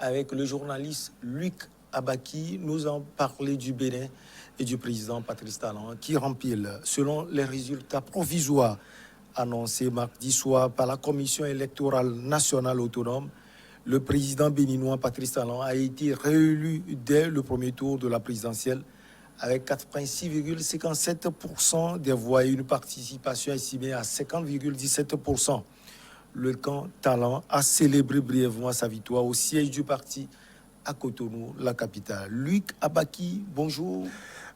avec le journaliste Luc Abaki. Nous en parlé du Bénin et du président Patrice Talon qui rempile, selon les résultats provisoires annoncés mardi soir par la Commission électorale nationale autonome. Le président béninois Patrice Talon a été réélu dès le premier tour de la présidentielle avec 86,57% des voix et une participation estimée à 50,17%. Le camp Talon a célébré brièvement sa victoire au siège du parti à Cotonou, la capitale. Luc Abaki, bonjour.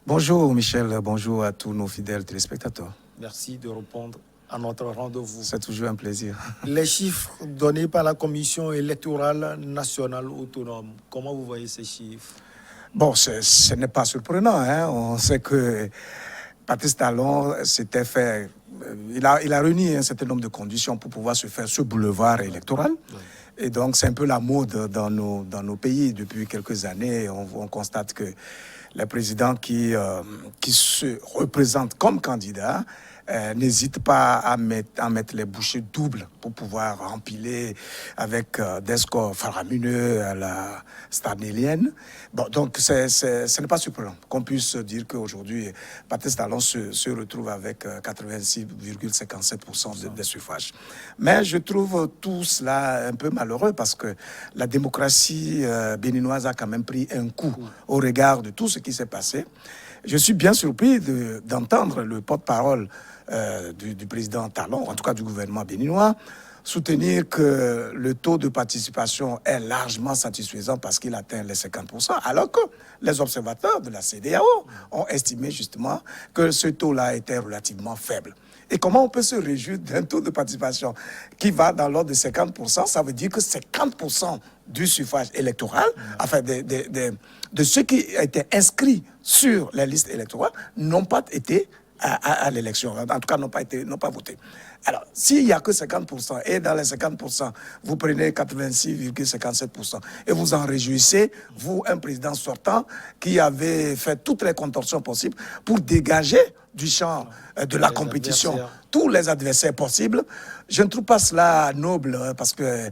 Bonjour Michel, bonjour à tous nos fidèles téléspectateurs. Merci de répondre à notre rendez-vous. C'est toujours un plaisir. Les chiffres donnés par la Commission électorale nationale autonome, comment vous voyez ces chiffres? Bon, ce n'est pas surprenant, hein. On sait que Patrice Talon s'était fait... Il a réuni un certain nombre de conditions pour pouvoir se faire ce boulevard électoral. Oui. Et donc, c'est un peu la mode dans nos pays depuis quelques années. On constate que les présidents qui se représentent comme candidats n'hésitent pas à mettre les bouchées doubles pour pouvoir empiler avec des scores faramineux à la stanélienne. Bon, donc, ce n'est pas surprenant qu'on puisse dire qu'aujourd'hui, Patrice Talon se retrouve avec 86,57% des suffrages. Mais je trouve tout cela un peu malheureux parce que la démocratie béninoise a quand même pris un coup au regard de tout ce qui s'est passé. Je suis bien surpris d'entendre le porte-parole du président Talon, en tout cas du gouvernement béninois, soutenir que le taux de participation est largement satisfaisant parce qu'il atteint les 50%, alors que les observateurs de la CEDEAO ont estimé justement que ce taux-là était relativement faible. Et comment on peut se réjouir d'un taux de participation qui va dans l'ordre de 50%? Ça veut dire que 50% du suffrage électoral, enfin de ceux qui étaient inscrits sur les listes électorales, n'ont pas été à l'élection, en tout cas n'ont pas voté. Alors, s'il n'y a que 50%, et dans les 50%, vous prenez 86,57%, et vous en réjouissez, vous, un président sortant, qui avait fait toutes les contorsions possibles pour dégager du champ de la compétition tous les adversaires possibles, je ne trouve pas cela noble, parce que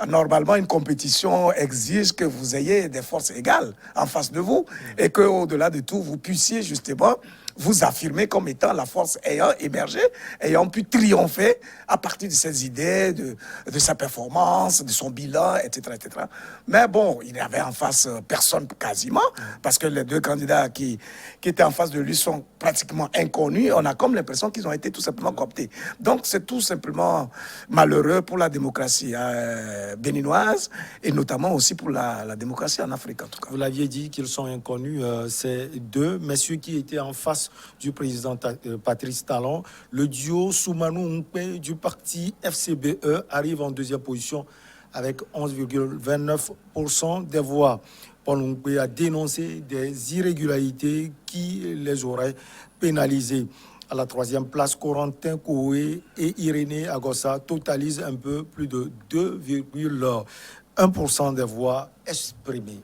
normalement, une compétition exige que vous ayez des forces égales en face de vous, et qu'au-delà de tout, vous puissiez justement vous affirmer comme étant la force ayant émergé, ayant pu triompher à partir de ses idées, de sa performance, de son bilan, etc., etc. Mais bon, il n'y avait en face personne quasiment, parce que les deux candidats qui étaient en face de lui sont pratiquement inconnus. On a comme l'impression qu'ils ont été tout simplement cooptés. Donc c'est tout simplement malheureux pour la démocratie béninoise, et notamment aussi pour la démocratie en Afrique, en tout cas. Vous l'aviez dit qu'ils sont inconnus, ces deux messieurs qui étaient en face du président Patrice Talon. Le duo Soumanou Mpe du parti FCBE arrive en deuxième position avec 11,29% des voix. Paul Mpe a dénoncé des irrégularités qui les auraient pénalisés. À la troisième place, Corentin Koué et Irénée Agossa totalisent un peu plus de 2,1% des voix exprimées.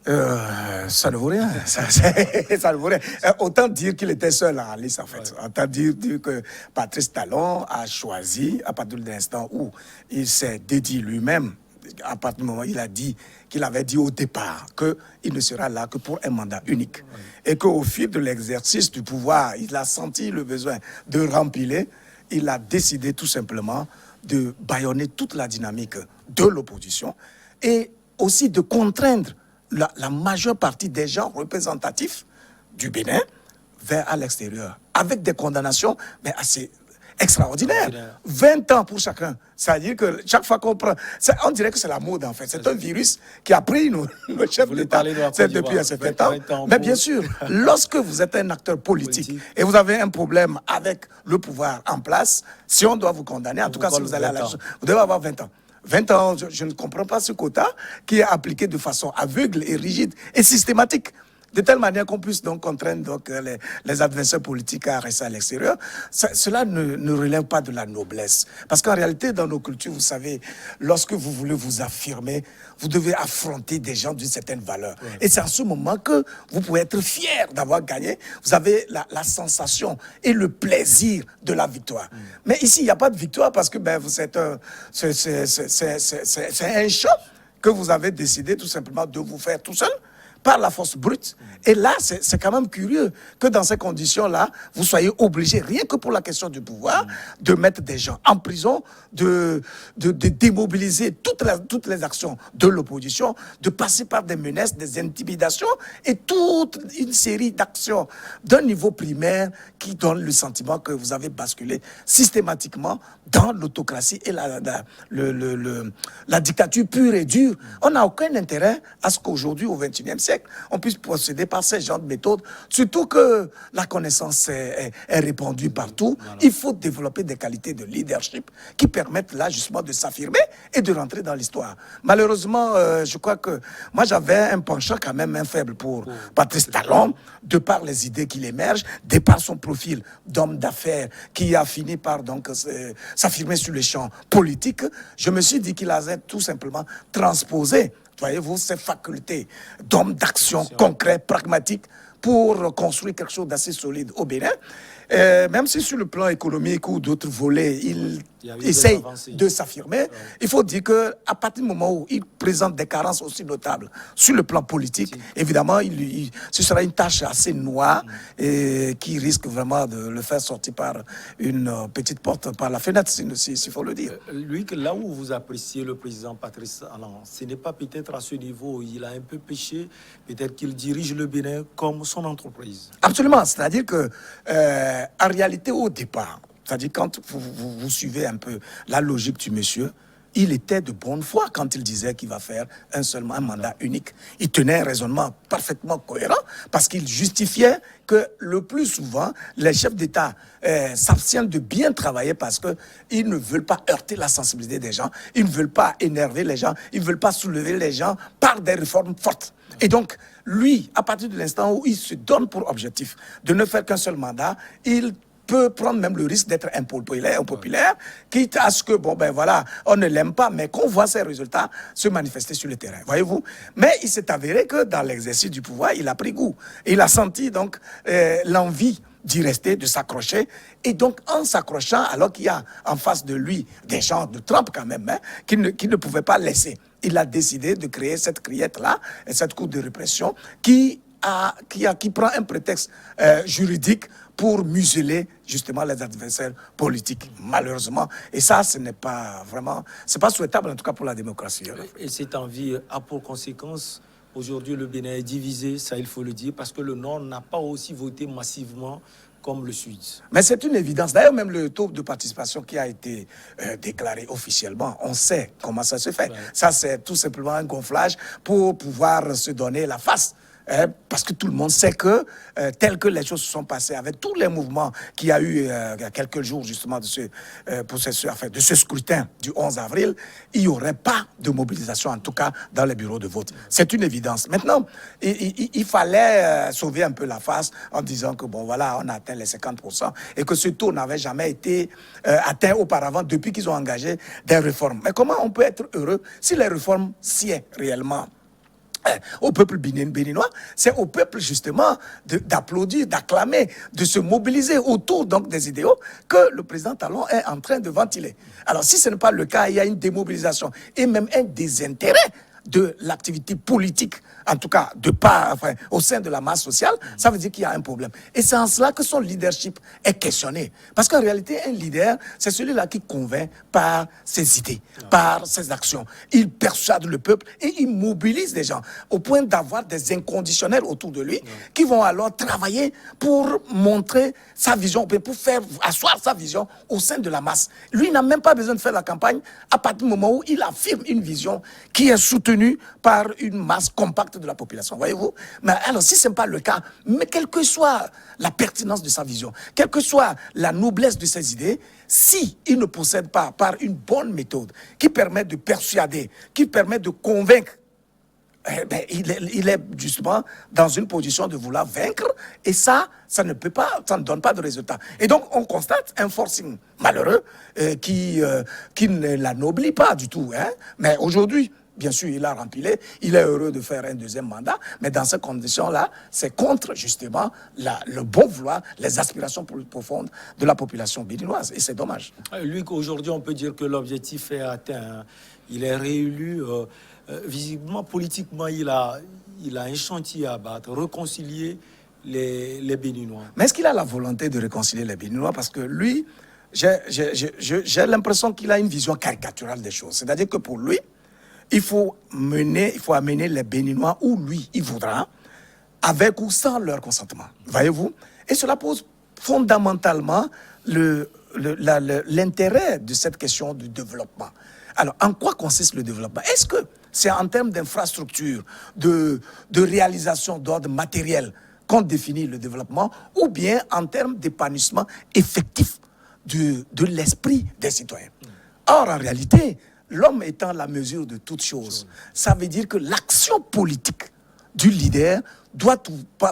Ça ne vaut rien. Ça ne vaut rien. Autant dire qu'il était seul en lice, en fait. Autant dire que Patrice Talon a choisi, à partir de l'instant où il s'est dédié lui-même, à partir du moment où il a dit qu'il avait dit au départ qu'il ne sera là que pour un mandat unique. Et qu'au fil de l'exercice du pouvoir, il a senti le besoin de rempiler. Il a décidé tout simplement de bâillonner toute la dynamique de l'opposition et aussi de contraindre la majeure partie des gens représentatifs du Bénin vers à l'extérieur, avec des condamnations mais assez extraordinaires. 20 ans pour chacun. C'est-à-dire que chaque fois qu'on prend... On dirait que c'est la mode, en fait. C'est un virus qui a pris nos chefs d'État depuis un certain temps. Mais bien sûr, lorsque vous êtes un acteur politique et vous avez un problème avec le pouvoir en place, si on doit vous condamner, en tout cas si vous allez à la... Vous devez avoir 20 ans. 20 ans, je ne comprends pas ce quota qui est appliqué de façon aveugle et rigide et systématique. De telle manière qu'on puisse donc contraindre donc, les adversaires politiques à rester à l'extérieur. Cela ne relève pas de la noblesse. Parce qu'en réalité, dans nos cultures, vous savez, lorsque vous voulez vous affirmer, vous devez affronter des gens d'une certaine valeur. Ouais. Et c'est en ce moment que vous pouvez être fier d'avoir gagné. Vous avez la sensation et le plaisir de la victoire. Mais ici, il n'y a pas de victoire parce que c'est un choc que vous avez décidé tout simplement de vous faire tout seul par la force brute. Et là, c'est quand même curieux que dans ces conditions-là, vous soyez obligés, rien que pour la question du pouvoir, de mettre des gens en prison, de démobiliser toutes les actions de l'opposition, de passer par des menaces, des intimidations et toute une série d'actions d'un niveau primaire qui donne le sentiment que vous avez basculé systématiquement dans l'autocratie et la dictature pure et dure. On n'a aucun intérêt à ce qu'aujourd'hui, au XXIe siècle, on puisse procéder par ce genre de méthodes, surtout que la connaissance est répandue partout. Voilà. Il faut développer des qualités de leadership qui permettent là justement de s'affirmer et de rentrer dans l'histoire. Malheureusement, je crois que moi j'avais un penchant quand même, un faible pour Patrice Talon, de par les idées qu'il émerge, de par son profil d'homme d'affaires qui a fini par donc s'affirmer sur les champs politiques. Je me suis dit qu'il avait tout simplement transposé, voyez-vous, ces facultés d'homme d'action concret, pragmatique, pour construire quelque chose d'assez solide au Bénin. Même si sur le plan économique ou d'autres volets, il essaye de s'affirmer, il faut dire qu'à partir du moment où il présente des carences aussi notables sur le plan politique, évidemment, ce sera une tâche assez noire et qui risque vraiment de le faire sortir par une petite porte, par la fenêtre, s'il faut le dire. Lui, là où vous appréciez le président Patrice Talon, ce n'est pas peut-être à ce niveau où il a un peu péché, peut-être qu'il dirige le Bénin comme son entreprise. Absolument, c'est-à-dire que en réalité, au départ, c'est-à-dire quand vous suivez un peu la logique du monsieur, il était de bonne foi quand il disait qu'il va faire un mandat unique. Il tenait un raisonnement parfaitement cohérent parce qu'il justifiait que le plus souvent, les chefs d'État s'abstiennent de bien travailler parce qu'ils ne veulent pas heurter la sensibilité des gens, ils ne veulent pas énerver les gens, ils ne veulent pas soulever les gens par des réformes fortes. Et donc, lui, à partir de l'instant où il se donne pour objectif de ne faire qu'un seul mandat, il peut prendre même le risque d'être impopulaire, quitte à ce que, bon, ben voilà, on ne l'aime pas, mais qu'on voit ses résultats se manifester sur le terrain, voyez-vous. Mais il s'est avéré que dans l'exercice du pouvoir, il a pris goût. Il a senti donc l'envie d'y rester, de s'accrocher. Et donc, en s'accrochant, alors qu'il y a en face de lui des gens de Trump quand même, hein, qui ne pouvaient pas laisser, il a décidé de créer cette criette-là, et cette cour de répression, qui prend un prétexte juridique pour museler justement les adversaires politiques, malheureusement. Et ça, ce n'est pas vraiment, c'est pas souhaitable en tout cas pour la démocratie. Et cette envie a pour conséquence, aujourd'hui le Bénin est divisé, ça il faut le dire, parce que le Nord n'a pas aussi voté massivement comme le Sud. Mais c'est une évidence. D'ailleurs, même le taux de participation qui a été déclaré officiellement, on sait comment ça se fait. Ouais. Ça, c'est tout simplement un gonflage pour pouvoir se donner la face. Parce que tout le monde sait que, tel que les choses se sont passées avec tous les mouvements qu'il y a eu il y a quelques jours justement de ce scrutin du 11 avril, il n'y aurait pas de mobilisation, en tout cas dans les bureaux de vote. C'est une évidence. Maintenant, il fallait sauver un peu la face en disant que, bon, voilà, on a atteint les 50% et que ce taux n'avait jamais été atteint auparavant depuis qu'ils ont engagé des réformes. Mais comment on peut être heureux si les réformes sied réellement au peuple béninois, c'est au peuple justement d'applaudir, d'acclamer, de se mobiliser autour donc des idéaux que le président Talon est en train de ventiler. Alors si ce n'est pas le cas, il y a une démobilisation et même un désintérêt de l'activité politique, en tout cas au sein de la masse sociale, ça veut dire qu'il y a un problème. Et c'est en cela que son leadership est questionné. Parce qu'en réalité, un leader, c'est celui-là qui convainc par ses idées, par ses actions. Il persuade le peuple et il mobilise les gens au point d'avoir des inconditionnels autour de lui qui vont alors travailler pour montrer sa vision, pour faire asseoir sa vision au sein de la masse. Lui n'a même pas besoin de faire la campagne à partir du moment où il affirme une vision qui est soutenue par une masse compacte de la population, voyez-vous. Mais alors, si ce n'est pas le cas, mais quelle que soit la pertinence de sa vision, quelle que soit la noblesse de ses idées, si il ne possède pas par une bonne méthode qui permet de persuader, qui permet de convaincre, il est justement dans une position de vouloir vaincre, et ça ne donne pas de résultat. Et donc, on constate un forcing malheureux qui ne l'anoblit pas du tout. Hein. Mais aujourd'hui, bien sûr, il a rempilé, il est heureux de faire un deuxième mandat, mais dans ces conditions-là, c'est contre justement le bon vouloir, les aspirations profondes de la population béninoise, et c'est dommage. Lui, qu'aujourd'hui, on peut dire que l'objectif est atteint. Il est réélu. visiblement, politiquement, il a un chantier à battre, réconcilier les Béninois. Mais est-ce qu'il a la volonté de réconcilier les Béninois? Parce que lui, j'ai l'impression qu'il a une vision caricaturale des choses. C'est-à-dire que pour lui, il faut amener les Béninois où lui, il voudra, avec ou sans leur consentement. Voyez-vous? Et cela pose fondamentalement l'intérêt de cette question du développement. Alors, en quoi consiste le développement? Est-ce que c'est en termes d'infrastructure, de réalisation d'ordre matériel qu'on définit le développement, ou bien en termes d'épanouissement effectif de l'esprit des citoyens? Or, en réalité, l'homme étant la mesure de toutes choses, ça veut dire que l'action politique du leader doit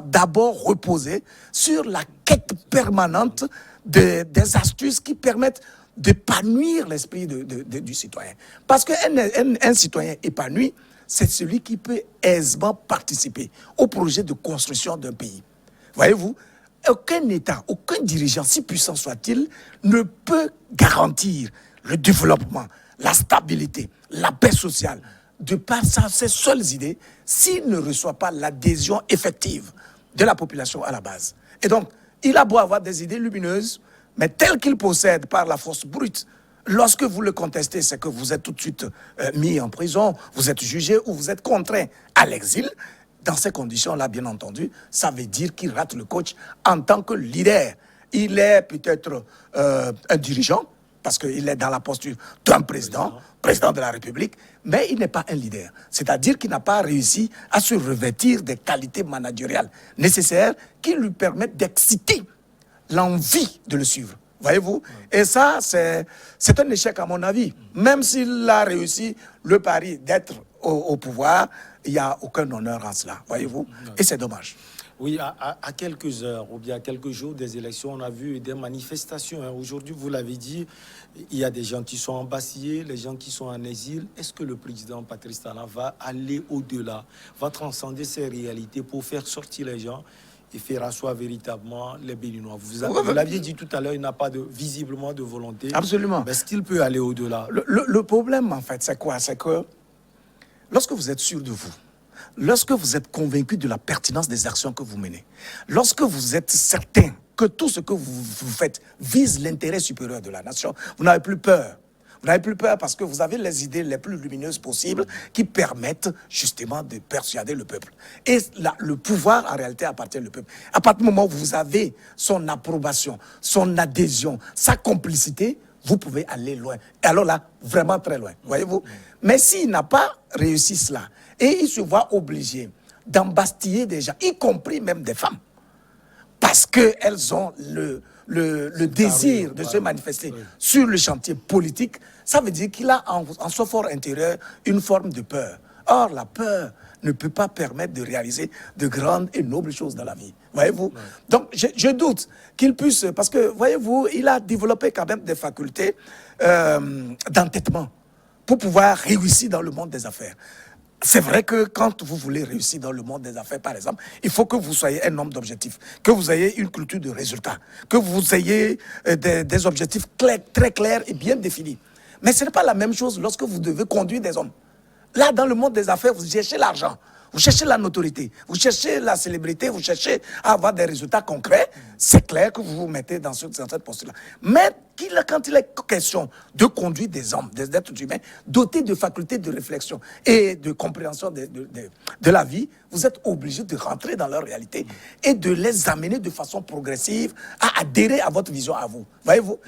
d'abord reposer sur la quête permanente des astuces qui permettent d'épanouir l'esprit du citoyen. Parce qu'un citoyen épanoui, c'est celui qui peut aisément participer au projet de construction d'un pays. Voyez-vous, aucun État, aucun dirigeant, si puissant soit-il, ne peut garantir le développement, la stabilité, la paix sociale, de par ses seules idées, s'il ne reçoit pas l'adhésion effective de la population à la base. Et donc, il a beau avoir des idées lumineuses, mais telles qu'il possède par la force brute, lorsque vous le contestez, c'est que vous êtes tout de suite mis en prison, vous êtes jugé ou vous êtes contraint à l'exil. Dans ces conditions-là, bien entendu, ça veut dire qu'il rate le coach en tant que leader. Il est peut-être un dirigeant, parce qu'il est dans la posture d'un président de la République, mais il n'est pas un leader. C'est-à-dire qu'il n'a pas réussi à se revêtir des qualités managériales nécessaires qui lui permettent d'exciter l'envie de le suivre. Voyez-vous? Et ça, c'est un échec à mon avis. Même s'il a réussi le pari d'être au pouvoir, il n'y a aucun honneur en cela. Voyez-vous? Et c'est dommage. Oui, à quelques heures ou bien à quelques jours des élections, on a vu des manifestations. Hein. Aujourd'hui, vous l'avez dit, il y a des gens qui sont embastillés, les gens qui sont en exil. Est-ce que le président Patrice Talon va aller au-delà, va transcender ces réalités pour faire sortir les gens et faire asseoir véritablement les Béninois? Vous l'aviez dit tout à l'heure, il n'a pas visiblement de volonté. Absolument. Mais est-ce qu'il peut aller au-delà? Le problème, en fait, c'est quoi? C'est que lorsque vous êtes sûr de vous, lorsque vous êtes convaincu de la pertinence des actions que vous menez, lorsque vous êtes certain que tout ce que vous faites vise l'intérêt supérieur de la nation, vous n'avez plus peur. Vous n'avez plus peur parce que vous avez les idées les plus lumineuses possibles qui permettent justement de persuader le peuple. Et le pouvoir, en réalité, appartient au peuple. À partir du moment où vous avez son approbation, son adhésion, sa complicité, vous pouvez aller loin. Et alors là, vraiment très loin, voyez-vous. Mais s'il n'a pas réussi cela, et il se voit obligé d'embastiller des gens, y compris même des femmes, parce qu'elles ont le désir de se manifester sur le chantier politique, ça veut dire qu'il a en son fort intérieur une forme de peur. Or, la peur ne peut pas permettre de réaliser de grandes et nobles choses dans la vie. Voyez-vous? Donc, je doute qu'il puisse... Parce que, voyez-vous, il a développé quand même des facultés d'entêtement pour pouvoir réussir dans le monde des affaires. C'est vrai que quand vous voulez réussir dans le monde des affaires, par exemple, il faut que vous soyez un homme d'objectifs, que vous ayez une culture de résultats, que vous ayez des objectifs très clairs et bien définis. Mais ce n'est pas la même chose lorsque vous devez conduire des hommes. Là, dans le monde des affaires, vous cherchez l'argent, vous cherchez la notoriété, vous cherchez la célébrité, vous cherchez à avoir des résultats concrets. C'est clair que vous vous mettez dans cette posture-là. Mais quand il est question de conduire des hommes, des êtres humains, dotés de facultés de réflexion et de compréhension de la vie, vous êtes obligé de rentrer dans leur réalité et de les amener de façon progressive à adhérer à votre vision à vous. Voyez-vous?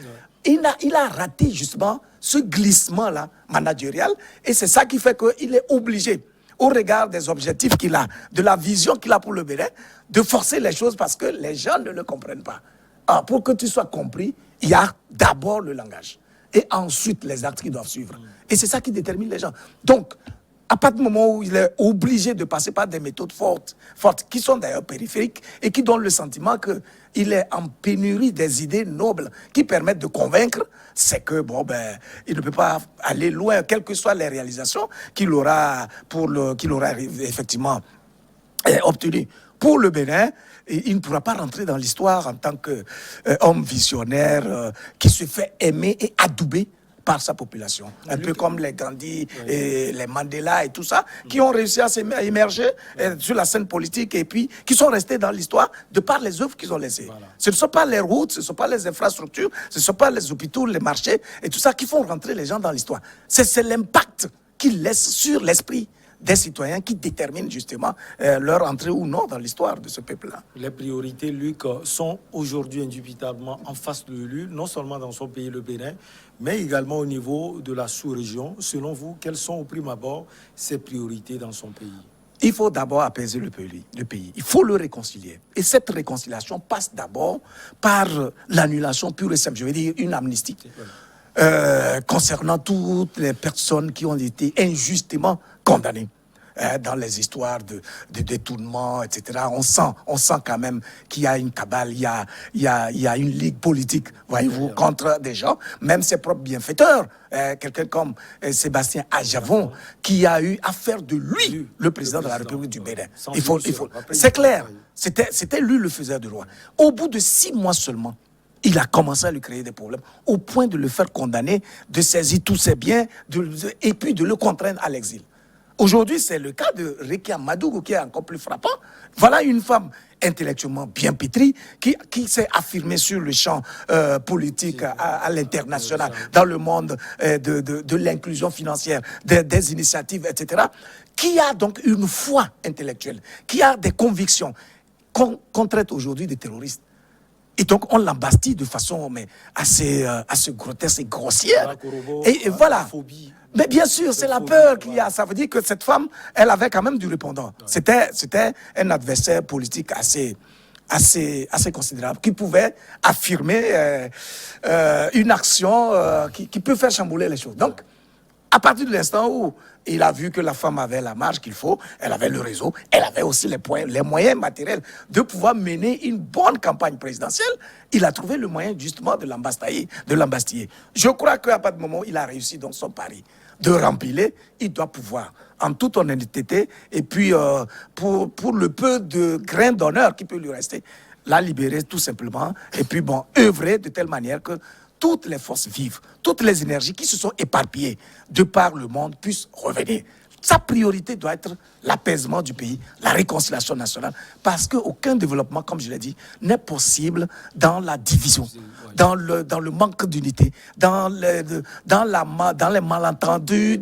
Il a raté justement ce glissement-là managérial et c'est ça qui fait qu'il est obligé, au regard des objectifs qu'il a, de la vision qu'il a pour le Bénin, de forcer les choses parce que les gens ne le comprennent pas. Alors, pour que tu sois compris, il y a d'abord le langage et ensuite les actes qui doivent suivre. Et c'est ça qui détermine les gens. Donc, à partir du moment où il est obligé de passer par des méthodes fortes qui sont d'ailleurs périphériques et qui donnent le sentiment qu'il est en pénurie des idées nobles qui permettent de convaincre, c'est que, il ne peut pas aller loin, quelles que soient les réalisations qu'il aura effectivement obtenues. Pour le Bénin, il ne pourra pas rentrer dans l'histoire en tant qu'homme visionnaire qui se fait aimer et adouber par sa population. Un peu comme les Gandhi et les Mandela et tout ça, qui ont réussi à émerger sur la scène politique et puis qui sont restés dans l'histoire de par les œuvres qu'ils ont laissées. Voilà. Ce ne sont pas les routes, ce ne sont pas les infrastructures, ce ne sont pas les hôpitaux, les marchés et tout ça qui font rentrer les gens dans l'histoire. C'est l'impact qu'ils laissent sur l'esprit des citoyens qui déterminent justement leur entrée ou non dans l'histoire de ce peuple-là. Les priorités, Luc, sont aujourd'hui indubitablement en face de lui, non seulement dans son pays, le Bénin, mais également au niveau de la sous-région. Selon vous, quelles sont au prime abord ses priorités dans son pays? Il faut d'abord apaiser le pays. Il faut le réconcilier. Et cette réconciliation passe d'abord par l'annulation pure et simple, je veux dire une amnistie. Concernant toutes les personnes qui ont été injustement condamnées dans les histoires de détournement, etc. On sent quand même qu'il y a une cabale, il y a une ligue politique, voyez-vous, contre des gens, même ses propres bienfaiteurs. Quelqu'un comme Sébastien Adjavon, qui a eu à faire de lui le président de la République du Bénin. C'est clair, c'était lui le faiseur de roi. Au bout de 6 mois seulement, il a commencé à lui créer des problèmes, au point de le faire condamner, de saisir tous ses biens, et puis de le contraindre à l'exil. Aujourd'hui, c'est le cas de Rekia Madougou qui est encore plus frappant. Voilà une femme intellectuellement bien pétrie qui s'est affirmée sur le champ politique à l'international, dans le monde de l'inclusion financière, des initiatives, etc., qui a donc une foi intellectuelle, qui a des convictions qu'on traite aujourd'hui de terroristes. Et donc, on l'embastille de façon assez grotesque et grossière. Et voilà. Mais bien sûr, c'est la peur qu'il y a. Ça veut dire que cette femme, elle avait quand même du répondant. C'était un adversaire politique assez considérable, qui pouvait affirmer une action qui peut faire chambouler les choses. Donc, à partir de l'instant où il a vu que la femme avait la marge qu'il faut, elle avait le réseau, elle avait aussi les moyens matériels de pouvoir mener une bonne campagne présidentielle, il a trouvé le moyen justement de l'embastiller. Je crois qu'à partir du moment où il a réussi donc son pari de rempiler, il doit pouvoir, en toute honnêteté, et puis pour le peu de grain d'honneur qui peut lui rester, la libérer tout simplement, et puis bon, œuvrer de telle manière que toutes les forces vives, toutes les énergies qui se sont éparpillées de par le monde puissent revenir. Sa priorité doit être l'apaisement du pays, la réconciliation nationale, parce qu'aucun développement, comme je l'ai dit, n'est possible dans la division, dans le manque d'unité, dans les malentendus,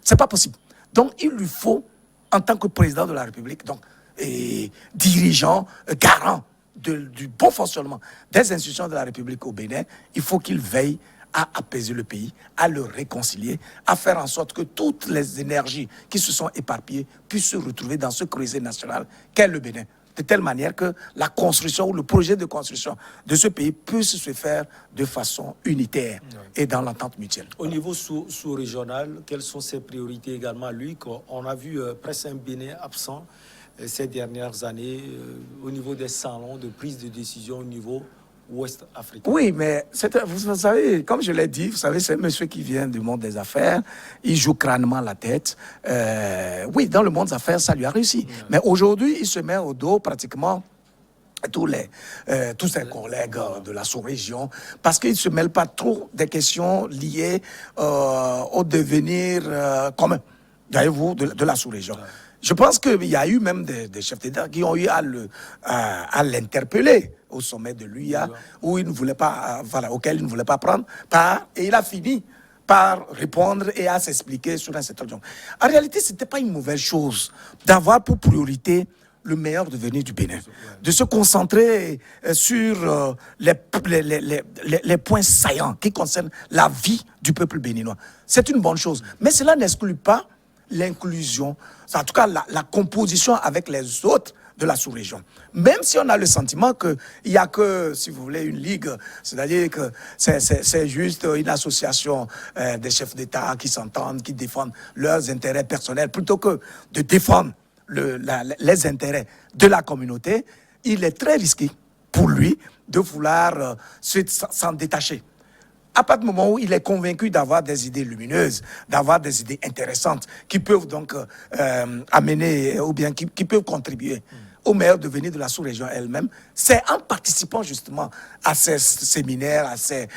c'est pas possible. Donc, il lui faut, en tant que président de la République, donc, et dirigeant, garant du bon fonctionnement des institutions de la République au Bénin, il faut qu'il veille à apaiser le pays, à le réconcilier, à faire en sorte que toutes les énergies qui se sont éparpillées puissent se retrouver dans ce creuset national qu'est le Bénin. De telle manière que la construction ou le projet de construction de ce pays puisse se faire de façon unitaire et dans l'entente mutuelle. Au niveau sous-régional, quelles sont ses priorités également, lui? On a vu presque un Bénin absent ces dernières années au niveau des salons de prise de décision au niveau ouest africain. Oui, mais vous savez, comme je l'ai dit, vous savez, c'est un monsieur qui vient du monde des affaires, il joue crânement la tête. Oui, dans le monde des affaires, ça lui a réussi. Mais aujourd'hui, il se met au dos pratiquement tous ses collègues de la sous-région, parce qu'ils ne se mêlent pas trop des questions liées au devenir commun, voyez-vous, de la sous-région. Je pense qu'il y a eu même des chefs d'État qui ont eu à l'interpeller au sommet de l'UIA, où il ne voulait pas, auquel il ne voulait pas prendre part, et il a fini par répondre et à s'expliquer sur un certain nombre. En réalité, ce n'était pas une mauvaise chose d'avoir pour priorité le meilleur devenir du Bénin, de se concentrer sur les points saillants qui concernent la vie du peuple béninois. C'est une bonne chose, mais cela n'exclut pas l'inclusion, en tout cas la composition avec les autres de la sous-région. Même si on a le sentiment qu'il n'y a que, si vous voulez, une ligue, c'est-à-dire que c'est juste une association des chefs d'État qui s'entendent, qui défendent leurs intérêts personnels, plutôt que de défendre les intérêts de la communauté, il est très risqué pour lui de vouloir s'en détacher. À partir du moment où il est convaincu d'avoir des idées lumineuses, d'avoir des idées intéressantes qui peuvent donc amener ou bien qui peuvent contribuer au meilleur devenir de la sous-région elle-même, c'est en participant justement à ces séminaires, à ces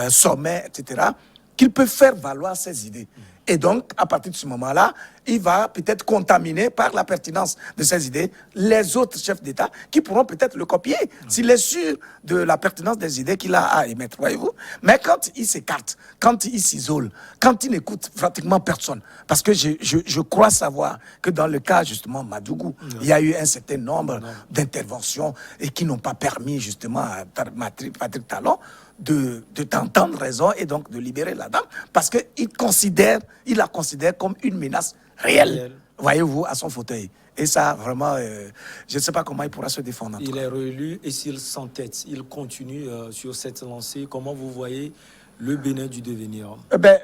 sommets, etc., qu'il peut faire valoir ses idées. Et donc, à partir de ce moment-là, il va peut-être contaminer par la pertinence de ses idées les autres chefs d'État qui pourront peut-être le copier s'il est sûr de la pertinence des idées qu'il a à émettre, voyez-vous. Mais quand il s'écarte, quand il s'isole, quand il n'écoute pratiquement personne, parce que je crois savoir que dans le cas justement Madougou, il y a eu un certain nombre d'interventions et qui n'ont pas permis justement à Patrick Talon de t'entendre raison et donc de libérer la dame parce qu'il la considère comme une menace réelle, voyez-vous, à son fauteuil. Et ça, vraiment, je ne sais pas comment il pourra se défendre. Il est réélu et s'il s'entête, il continue sur cette lancée. Comment vous voyez le Bénin du devenir?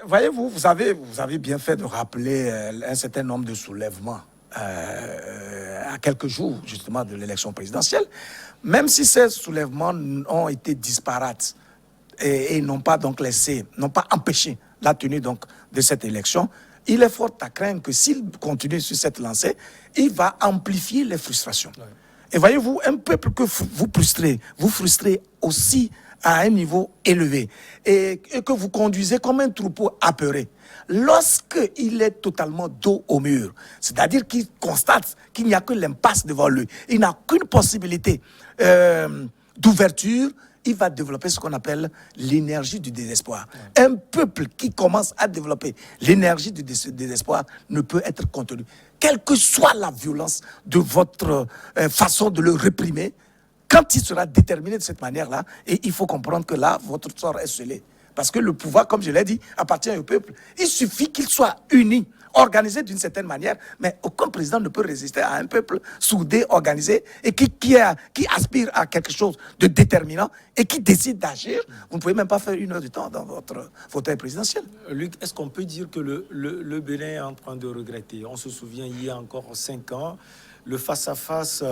Voyez-vous, vous avez bien fait de rappeler un certain nombre de soulèvements à quelques jours, justement, de l'élection présidentielle. Même si ces soulèvements ont été disparates, et n'ont pas donc n'ont pas empêché la tenue donc de cette élection, il est fort à craindre que s'il continue sur cette lancée, il va amplifier les frustrations. Ouais. Et voyez-vous, un peuple que vous frustrez aussi à un niveau élevé et que vous conduisez comme un troupeau apeuré. Lorsqu'il est totalement dos au mur, c'est-à-dire qu'il constate qu'il n'y a que l'impasse devant lui, il n'a qu'une possibilité d'ouverture, il va développer ce qu'on appelle l'énergie du désespoir. Ouais. Un peuple qui commence à développer l'énergie du désespoir ne peut être contenu. Quelle que soit la violence de votre façon de le réprimer, quand il sera déterminé de cette manière-là, et il faut comprendre que là, votre sort est scellé. Parce que le pouvoir, comme je l'ai dit, appartient au peuple. Il suffit qu'il soit uni, organisé d'une certaine manière, mais aucun président ne peut résister à un peuple soudé, organisé, et qui aspire à quelque chose de déterminant et qui décide d'agir. Vous ne pouvez même pas faire 1 heure de temps dans votre fauteuil présidentiel. Luc, est-ce qu'on peut dire que le Bénin est en train de regretter? On se souvient, il y a encore 5 ans, le face-à-face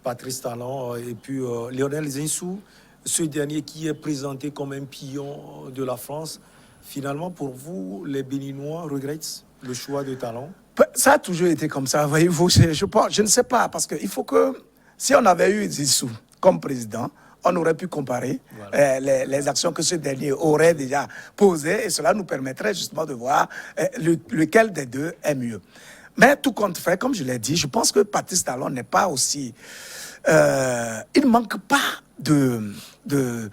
Patrice Talon et puis Lionel Zinsou, ce dernier qui est présenté comme un pion de la France. Finalement, pour vous, les Béninois regrettent le choix de Talon? Ça a toujours été comme ça, voyez-vous. Je ne sais pas, parce qu'il faut que, si on avait eu Zissou comme président, on aurait pu comparer les actions que ce dernier aurait déjà posées, et cela nous permettrait justement de voir lequel des deux est mieux. Mais tout compte fait, comme je l'ai dit, je pense que Patrice Talon n'est pas aussi... il ne manque pas de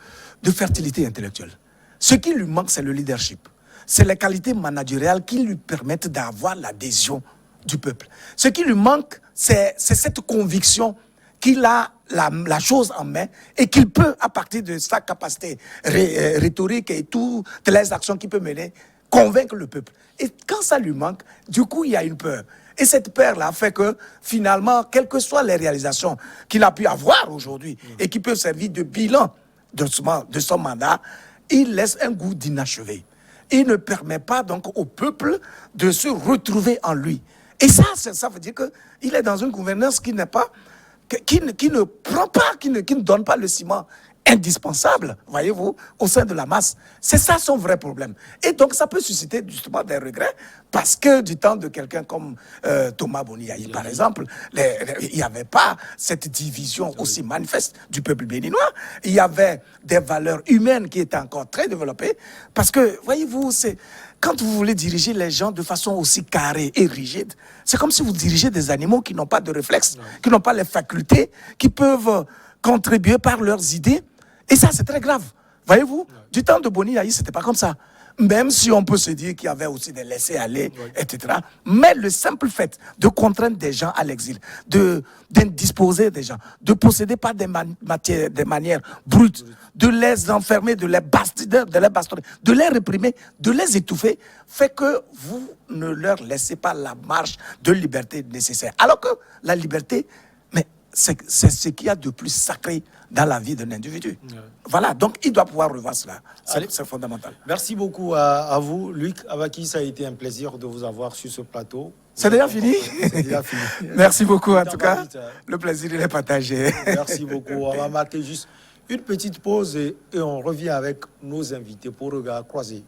fertilité intellectuelle. Ce qui lui manque, c'est le leadership. C'est les qualités managériales qui lui permettent d'avoir l'adhésion du peuple. Ce qui lui manque, c'est cette conviction qu'il a la chose en main et qu'il peut, à partir de sa capacité rhétorique et toutes les actions qu'il peut mener, convaincre le peuple. Et quand ça lui manque, du coup, il y a une peur. Et cette peur-là fait que, finalement, quelles que soient les réalisations qu'il a pu avoir aujourd'hui et qui peuvent servir de bilan de son mandat, il laisse un goût d'inachevé. Il ne permet pas donc au peuple de se retrouver en lui. Et ça veut dire qu'il est dans une gouvernance qui n'est pas, qui ne prend pas, qui ne donne pas le ciment indispensable, voyez-vous, au sein de la masse. C'est ça son vrai problème. Et donc, ça peut susciter justement des regrets, parce que du temps de quelqu'un comme Thomas Boniaï, par exemple, il n'y avait pas cette division aussi manifeste du peuple béninois. Il y avait des valeurs humaines qui étaient encore très développées, parce que, voyez-vous, quand vous voulez diriger les gens de façon aussi carrée et rigide, c'est comme si vous dirigez des animaux qui n'ont pas de réflexes, qui n'ont pas les facultés, qui peuvent contribuer par leurs idées. Et ça, c'est très grave. Voyez-vous, du temps de Boniaï, ce n'était pas comme ça. Même si on peut se dire qu'il y avait aussi des laissés-aller, etc. Mais le simple fait de contraindre des gens à l'exil, d'indisposer des gens, de posséder par des manières brutes, de les enfermer, de les bastonner, de les réprimer, de les étouffer, fait que vous ne leur laissez pas la marge de liberté nécessaire. Alors que la liberté, c'est ce qu'il y a de plus sacré dans la vie d'un individu. Voilà, donc il doit pouvoir revoir cela. C'est fondamental. Merci beaucoup à vous, Luc Abaki. Ça a été un plaisir de vous avoir sur ce plateau. C'est déjà fini? C'est déjà fini. Merci beaucoup, en tout cas. Le plaisir, il est partagé. Merci beaucoup. On va marquer juste une petite pause et on revient avec nos invités pour Regard Croisé.